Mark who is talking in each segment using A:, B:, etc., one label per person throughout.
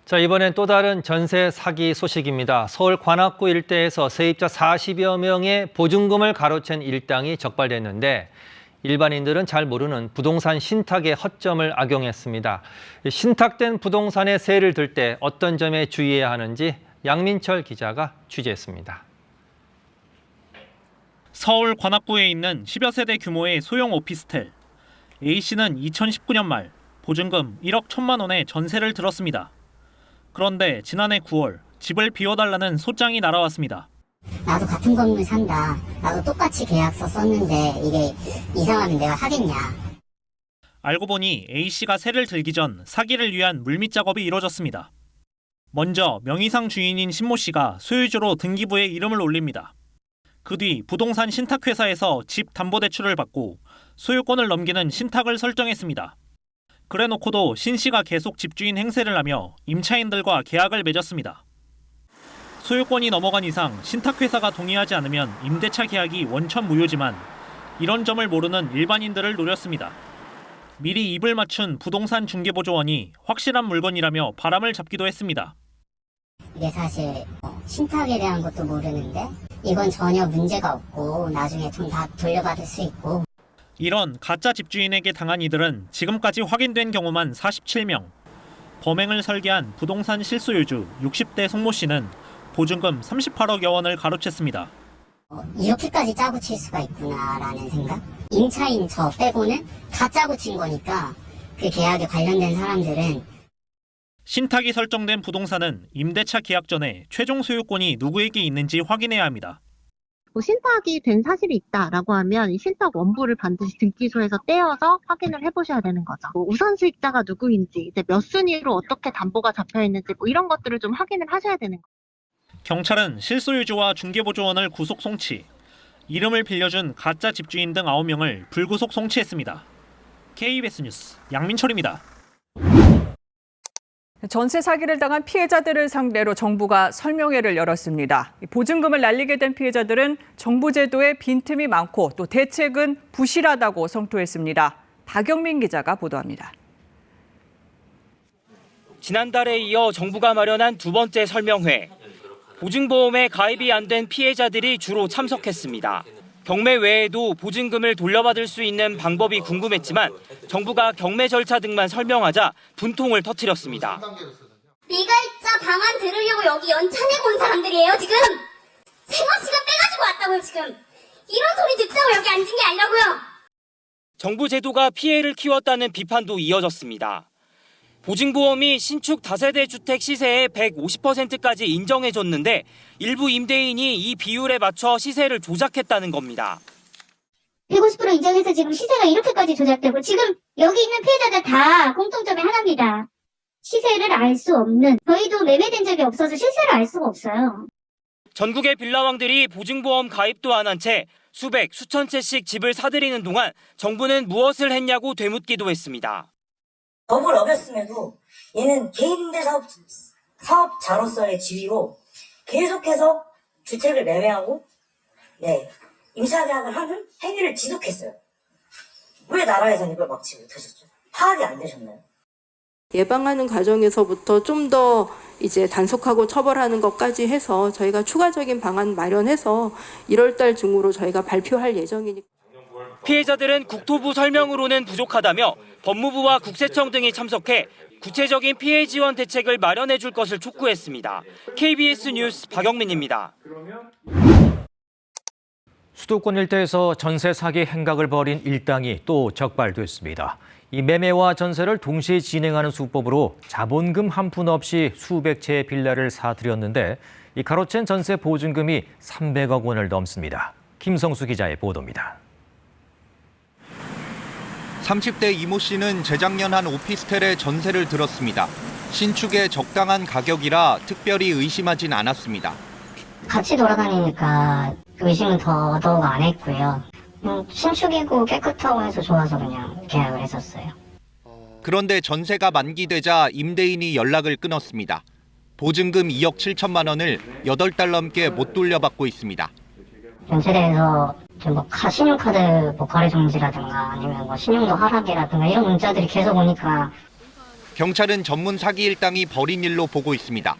A: 자, 이번엔 또 다른 전세 사기 소식입니다. 서울 관악구 일대에서 세입자 40여 명의 보증금을 가로챈 일당이 적발됐는데 일반인들은 잘 모르는 부동산 신탁의 허점을 악용했습니다. 신탁된 부동산에 세를 들 때 어떤 점에 주의해야 하는지 양민철 기자가 취재했습니다.
B: 서울 관악구에 있는 10여 세대 규모의 소형 오피스텔. A씨는 2019년 말 보증금 1억 1천만 원에 전세를 들었습니다. 그런데 지난해 9월 집을 비워달라는 소장이 날아왔습니다.
C: 나도 같은 건물 산다. 나도 똑같이 계약서 썼는데 이게 이상하면 내가 하겠냐.
B: 알고 보니 A씨가 세를 들기 전 사기를 위한 물밑 작업이 이루어졌습니다. 먼저 명의상 주인인 신모 씨가 소유주로 등기부에 이름을 올립니다. 그 뒤 부동산 신탁회사에서 집 담보대출을 받고 소유권을 넘기는 신탁을 설정했습니다. 그래놓고도 신 씨가 계속 집주인 행세를 하며 임차인들과 계약을 맺었습니다. 소유권이 넘어간 이상 신탁회사가 동의하지 않으면 임대차 계약이 원천 무효지만 이런 점을 모르는 일반인들을 노렸습니다. 미리 입을 맞춘 부동산 중개보조원이 확실한 물건이라며 바람을 잡기도 했습니다.
C: 이게 사실 신탁에 대한 것도 모르는데 이건 전혀 문제가 없고 나중에 돈 다 돌려받을 수 있고.
B: 이런 가짜 집주인에게 당한 이들은 지금까지 확인된 경우만 47명. 범행을 설계한 부동산 실소유주 60대 송모 씨는 보증금 38억여 원을 가로챘습니다.
C: 이렇게까지 짜고 칠 수가 있구나라는 생각? 임차인 저 빼고는 다 짜고 친 거니까 그 계약에 관련된 사람들은.
B: 신탁이 설정된 부동산은 임대차 계약 전에 최종 소유권이 누구에게 있는지 확인해야 합니다.
D: 신탁이 된 사실이 있다라고 하면 이 신탁 원부를 반드시 등기소에서 떼어서 확인을 해보셔야 되는 거죠. 우선 수익자가 누구인지, 이제 몇 순위로 어떻게 담보가 잡혀 있는지 이런 것들을 좀 확인을 하셔야 되는 거죠.
B: 경찰은 실소유주와 중개보조원을 구속 송치, 이름을 빌려준 가짜 집주인 등 9명을 불구속 송치했습니다. KBS 뉴스 양민철입니다.
E: 전세 사기를 당한 피해자들을 상대로 정부가 설명회를 열었습니다. 보증금을 날리게 된 피해자들은 정부 제도에 빈틈이 많고 또 대책은 부실하다고 성토했습니다. 박영민 기자가 보도합니다.
F: 지난달에 이어 정부가 마련한 두 번째 설명회. 보증보험에 가입이 안 된 피해자들이 주로 참석했습니다. 경매 외에도 보증금을 돌려받을 수 있는 방법이 궁금했지만 정부가 경매 절차 등만 설명하자 분통을 터뜨렸습니다.
G: 미가입자 방안 들으려고 여기 연찬에 온 사람들이에요, 지금. 생활시간 빼가지고 왔다고요, 지금. 이런 소리 듣자고 여기 앉은 게 아니라고요.
F: 정부 제도가 피해를 키웠다는 비판도 이어졌습니다. 보증보험이 신축 다세대 주택 시세의 150%까지 인정해줬는데 일부 임대인이 이 비율에 맞춰 시세를 조작했다는 겁니다.
G: 150% 인정해서 지금 시세가 이렇게까지 조작되고 지금 여기 있는 피해자들 다 공통점이 하나입니다. 시세를 알 수 없는, 저희도 매매된 적이 없어서 실세를 알 수가 없어요.
F: 전국의 빌라왕들이 보증보험 가입도 안 한 채 수백, 수천 채씩 집을 사들이는 동안 정부는 무엇을 했냐고 되묻기도 했습니다.
H: 법을 어겼음에도 얘는 개인임대사업자로서의 지위로 계속해서 주택을 매매하고 임차계약을 하는 행위를 지속했어요. 왜 나라에서는 이걸 막지 못하셨죠? 파악이 안 되셨나요?
I: 예방하는 과정에서부터 좀 더 이제 단속하고 처벌하는 것까지 해서 저희가 추가적인 방안 마련해서 1월 달 중으로 저희가 발표할 예정이니까.
F: 피해자들은 국토부 설명으로는 부족하다며 법무부와 국세청 등이 참석해 구체적인 피해 지원 대책을 마련해 줄 것을 촉구했습니다. KBS 뉴스 박영민입니다.
A: 수도권 일대에서 전세 사기 행각을 벌인 일당이 또 적발됐습니다. 이 매매와 전세를 동시에 진행하는 수법으로 자본금 한 푼 없이 수백 채의 빌라를 사들였는데 이 가로챈 전세 보증금이 300억 원을 넘습니다. 김성수 기자의 보도입니다.
J: 30대 이모 씨는 재작년 한 오피스텔에 전세를 들었습니다. 신축의 적당한 가격이라 특별히 의심하진 않았습니다.
C: 같이 돌아다니니까 의심은 더더욱 안 했고요. 신축이고 깨끗하고 해서 좋아서 그냥 계약을 했었어요.
J: 그런데 전세가 만기되자 임대인이 연락을 끊었습니다. 보증금 2억 7천만 원을 8달 넘게 못 돌려받고 있습니다.
C: 연체대에서 신용카드 거래 정지라든가 아니면 신용도 하락이라든가 이런 문자들이 계속 오니까
J: 경찰은 전문 사기 일당이 벌인 일로 보고 있습니다.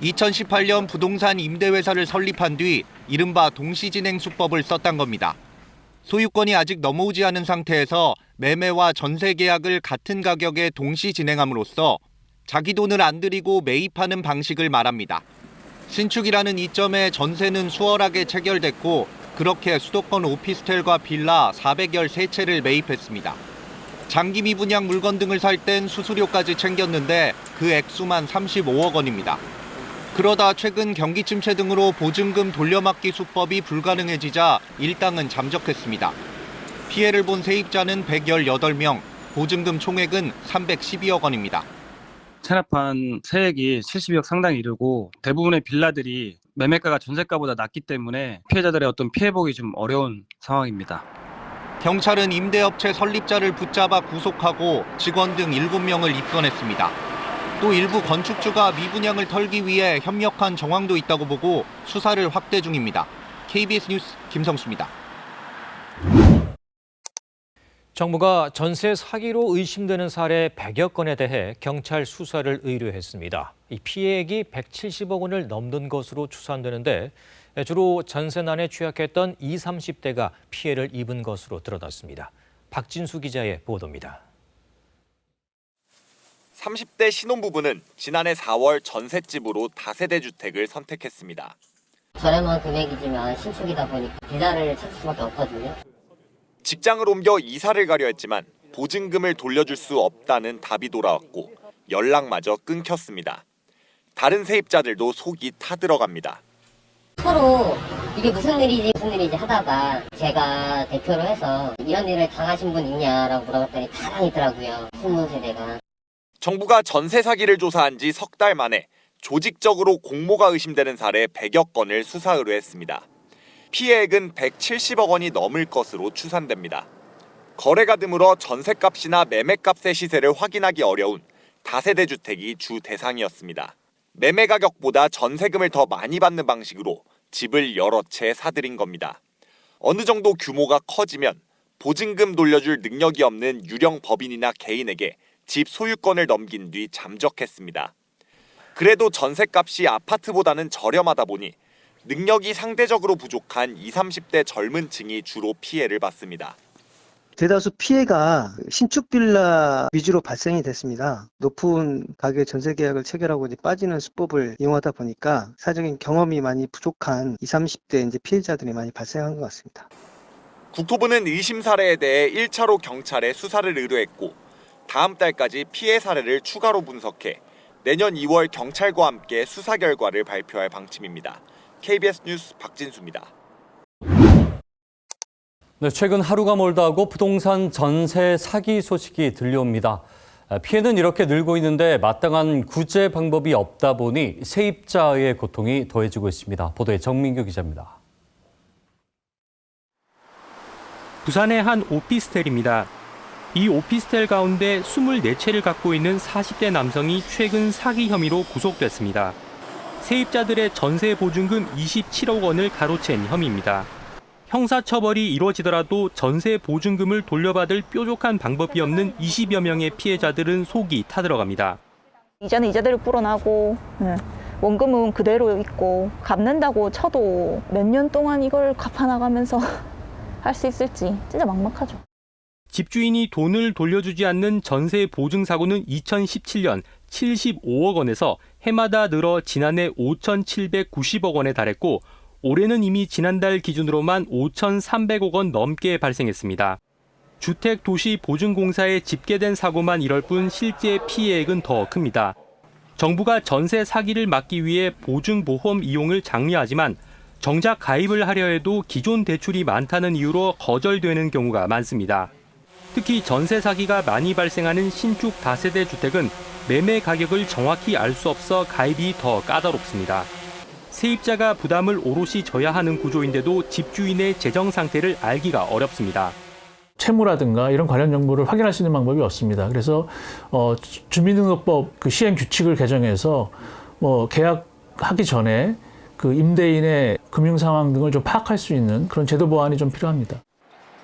J: 2018년 부동산 임대회사를 설립한 뒤 이른바 동시진행 수법을 썼단 겁니다. 소유권이 아직 넘어오지 않은 상태에서 매매와 전세 계약을 같은 가격에 동시 진행함으로써 자기 돈을 안 들이고 매입하는 방식을 말합니다. 신축이라는 이점에 전세는 수월하게 체결됐고 그렇게 수도권 오피스텔과 빌라 413채를 매입했습니다. 장기 미분양 물건 등을 살 땐 수수료까지 챙겼는데 그 액수만 35억 원입니다. 그러다 최근 경기 침체 등으로 보증금 돌려막기 수법이 불가능해지자 일당은 잠적했습니다. 피해를 본 세입자는 118명, 보증금 총액은 312억 원입니다.
K: 체납한 세액이 70억 상당히 이르고 대부분의 빌라들이 매매가가 전세가보다 낮기 때문에 피해자들의 어떤 피해보기 좀 어려운 상황입니다.
J: 경찰은 임대업체 설립자를 붙잡아 구속하고 직원 등 7명을 입건했습니다. 또 일부 건축주가 미분양을 털기 위해 협력한 정황도 있다고 보고 수사를 확대 중입니다. KBS 뉴스 김성수입니다.
L: 정부가 전세 사기로 의심되는 사례 100여 건에 대해 경찰 수사를 의뢰했습니다. 이 피해액이 170억 원을 넘는 것으로 추산되는데 주로 전세난에 취약했던 20, 30대가 피해를 입은 것으로 드러났습니다. 박진수 기자의 보도입니다.
M: 30대 신혼부부는 지난해 4월 전셋집으로 다세대 주택을 선택했습니다.
C: 저렴한 금액이지만 신축이다 보니까 빌라를 찾을 수밖에 없거든요.
M: 직장을 옮겨 이사를 가려 했지만 보증금을 돌려줄 수 없다는 답이 돌아왔고 연락마저 끊겼습니다. 다른 세입자들도 속이 타들어갑니다.
C: 서로 이게 무슨 일이지 하다가 제가 대표로 해서 이런 일을 당하신 분 있냐라고 물어봤더니 다 당했더라고요. 20세대가.
M: 정부가 전세 사기를 조사한 지 석 달 만에 조직적으로 공모가 의심되는 사례 100여 건을 수사 의뢰했습니다. 피해액은 170억 원이 넘을 것으로 추산됩니다. 거래가 드물어 전세값이나 매매값의 시세를 확인하기 어려운 다세대 주택이 주 대상이었습니다. 매매 가격보다 전세금을 더 많이 받는 방식으로 집을 여러 채 사들인 겁니다. 어느 정도 규모가 커지면 보증금 돌려줄 능력이 없는 유령 법인이나 개인에게 집 소유권을 넘긴 뒤 잠적했습니다. 그래도 전세값이 아파트보다는 저렴하다 보니 능력이 상대적으로 부족한 20, 30대 젊은 층이 주로 피해를 받습니다.
N: 대다수 피해가 신축 빌라 위주로 발생이 됐습니다. 높은 가격의 전세 계약을 체결하고 빠지는 수법을 이용하다 보니까 사적인 경험이 많이 부족한 20, 30대 피해자들이 많이 발생한 것 같습니다.
M: 국토부는 의심 사례에 대해 1차로 경찰에 수사를 의뢰했고 다음 달까지 피해 사례를 추가로 분석해 내년 2월 경찰과 함께 수사 결과를 발표할 방침입니다. KBS 뉴스 박진수입니다.
L: 네, 최근 하루가 멀다 하고 부동산 전세 사기 소식이 들려옵니다. 피해는 이렇게 늘고 있는데 마땅한 구제 방법이 없다 보니 세입자의 고통이 더해지고 있습니다. 보도에 정민규 기자입니다.
B: 부산의 한 오피스텔입니다. 이 오피스텔 가운데 24채를 갖고 있는 40대 남성이 최근 사기 혐의로 구속됐습니다. 세입자들의 전세 보증금 27억 원을 가로챈 혐의입니다. 형사처벌이 이루어지더라도 전세 보증금을 돌려받을 뾰족한 방법이 없는 20여 명의 피해자들은 속이 타들어갑니다.
O: 이자는 이자대로 불어나고 원금은 그대로 있고 갚는다고 쳐도 몇 년 동안 이걸 갚아나가면서 할 수 있을지 진짜 막막하죠.
B: 집주인이 돈을 돌려주지 않는 전세 보증 사고는 2017년 75억 원에서 해마다 늘어 지난해 5,790억 원에 달했고 올해는 이미 지난달 기준으로만 5,300억 원 넘게 발생했습니다. 주택도시보증공사에 집계된 사고만 이럴 뿐 실제 피해액은 더 큽니다. 정부가 전세 사기를 막기 위해 보증보험 이용을 장려하지만 정작 가입을 하려 해도 기존 대출이 많다는 이유로 거절되는 경우가 많습니다. 특히 전세 사기가 많이 발생하는 신축 다세대 주택은 매매 가격을 정확히 알 수 없어 가입이 더 까다롭습니다. 세입자가 부담을 오롯이 져야 하는 구조인데도 집주인의 재정 상태를 알기가 어렵습니다.
P: 채무라든가 이런 관련 정보를 확인할 수 있는 방법이 없습니다. 그래서 주민등록법 그 시행 규칙을 개정해서 계약하기 전에 그 임대인의 금융 상황 등을 좀 파악할 수 있는 그런 제도 보완이 좀 필요합니다.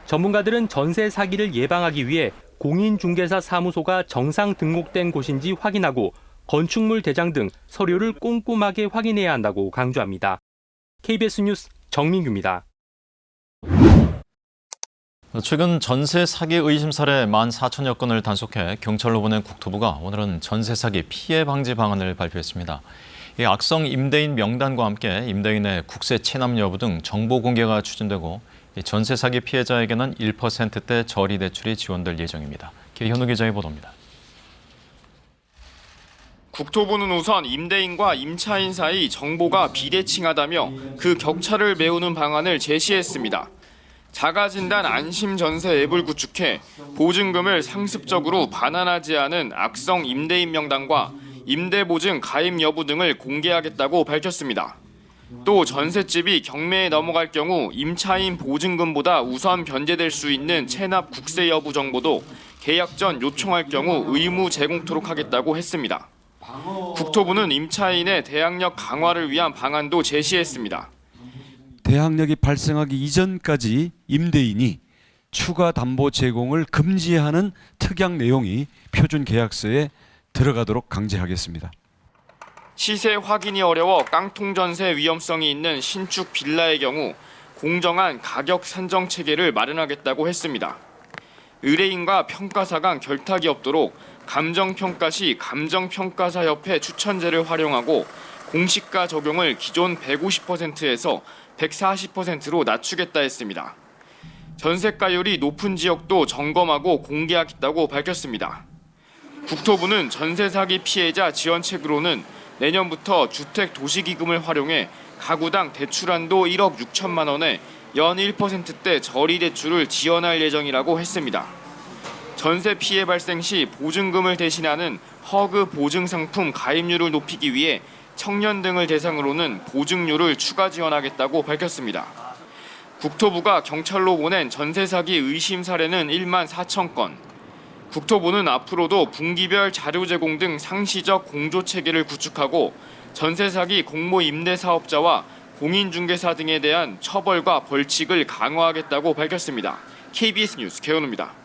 B: 전문가들은 전세 사기를 예방하기 위해
Q: 공인중개사 사무소가 정상 등록된 곳인지 확인하고 건축물 대장 등 서류를 꼼꼼하게 확인해야 한다고 강조합니다. KBS 뉴스 정민규입니다.
R: 최근 전세 사기 의심 사례 14,000여 건을 단속해 경찰로 보낸 국토부가 오늘은 전세 사기 피해 방지 방안을 발표했습니다. 이 악성 임대인 명단과 함께 임대인의 국세 체납 여부 등 정보 공개가 추진되고 전세 사기 피해자에게는 1%대 저리 대출이 지원될 예정입니다. 김현우 기자의 보도입니다.
S: 국토부는 우선 임대인과 임차인 사이 정보가 비대칭하다며 그 격차를 메우는 방안을 제시했습니다. 자가진단 안심전세 앱을 구축해 보증금을 상습적으로 반환하지 않은 악성 임대인 명단과 임대보증 가입 여부 등을 공개하겠다고 밝혔습니다. 또 전셋집이 경매에 넘어갈 경우 임차인 보증금보다 우선 변제될 수 있는 체납 국세 여부 정보도 계약 전 요청할 경우 의무 제공토록 하겠다고 했습니다. 국토부는 임차인의 대항력 강화를 위한 방안도 제시했습니다.
T: 대항력이 발생하기 이전까지 임대인이 추가 담보 제공을 금지하는 특약 내용이 표준 계약서에 들어가도록 강제하겠습니다.
S: 시세 확인이 어려워 깡통 전세 위험성이 있는 신축 빌라의 경우 공정한 가격 산정 체계를 마련하겠다고 했습니다. 의뢰인과 평가사 간 결탁이 없도록 감정평가 시 감정평가사협회 추천제를 활용하고 공시가 적용을 기존 150%에서 140%로 낮추겠다 했습니다. 전세가율이 높은 지역도 점검하고 공개하겠다고 밝혔습니다. 국토부는 전세 사기 피해자 지원책으로는 내년부터 주택도시기금을 활용해 가구당 대출한도 1억 6천만 원에 연 1%대 저리 대출을 지원할 예정이라고 했습니다. 전세 피해 발생 시 보증금을 대신하는 허그 보증상품 가입률을 높이기 위해 청년 등을 대상으로는 보증료를 추가 지원하겠다고 밝혔습니다. 국토부가 경찰로 보낸 전세 사기 의심 사례는 1만 4천 건. 국토부는 앞으로도 분기별 자료 제공 등 상시적 공조 체계를 구축하고 전세 사기 공모 임대 사업자와 공인중개사 등에 대한 처벌과 벌칙을 강화하겠다고 밝혔습니다. KBS 뉴스 개헌우입니다.